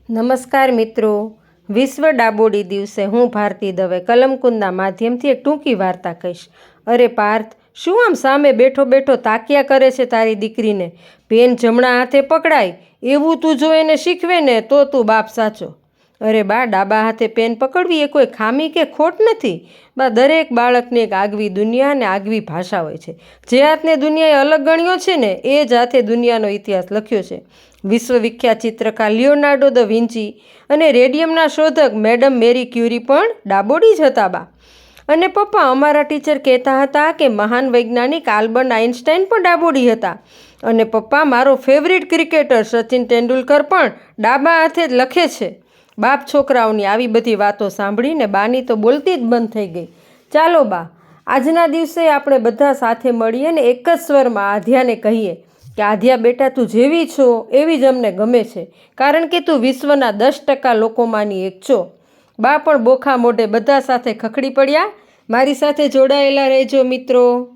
નમસ્કાર મિત્રો, વિશ્વ ડાબોડી દિવસે હું ભારતી દવે કલમકુંદના માધ્યમથી એક ટૂંકી વાર્તા કહીશ. અરે પાર્થ, શું આમ સામે બેઠો બેઠો તાક્યા કરે છે તારી દીકરીને? પેન જમણા હાથે પકડાય એવું તું જો એને શીખવે ને તો તું બાપ સાચો. અરે બા, ડાબા હાથે પેન પકડવી એ કોઈ ખામી કે ખોટ નથી. બા, દરેક બાળકને એક આગવી દુનિયા અને આગવી ભાષા હોય છે. જે હાથને દુનિયાએ અલગ ગણ્યો છે ને એ જ હાથે દુનિયાનો ઇતિહાસ લખ્યો છે. વિશ્વવિખ્યાત ચિત્રકાર લિયોનાર્ડો દ વિન્ચી અને રેડિયમના શોધક મેડમ મેરી ક્યુરી પણ ડાબોડી જ હતા બા. અને પપ્પા, અમારા ટીચર કહેતા હતા કે મહાન વૈજ્ઞાનિક આલ્બર્ટ આઇન્સ્ટાઈન પણ ડાબોડી હતા. અને પપ્પા, મારો ફેવરિટ ક્રિકેટર સચિન તેંડુલકર પણ ડાબા હાથે જ લખે છે. બાપ છોકરાઓની આવી બધી વાતો સાંભળીને બાની તો બોલતી જ બંધ થઈ ગઈ. ચાલો બા, આજના દિવસે આપણે બધા સાથે મળીએ ને એક જ સ્વરમાં આધ્યાને કહીએ કે આધ્યા બેટા, તું જેવી છો એવી જ અમને ગમે છે, કારણ કે તું વિશ્વના 10% લોકોમાંની એક છો. બા પણ બોખા મોઢે બધા સાથે ખખડી પડ્યા. મારી સાથે જોડાયેલા રહેજો મિત્રો.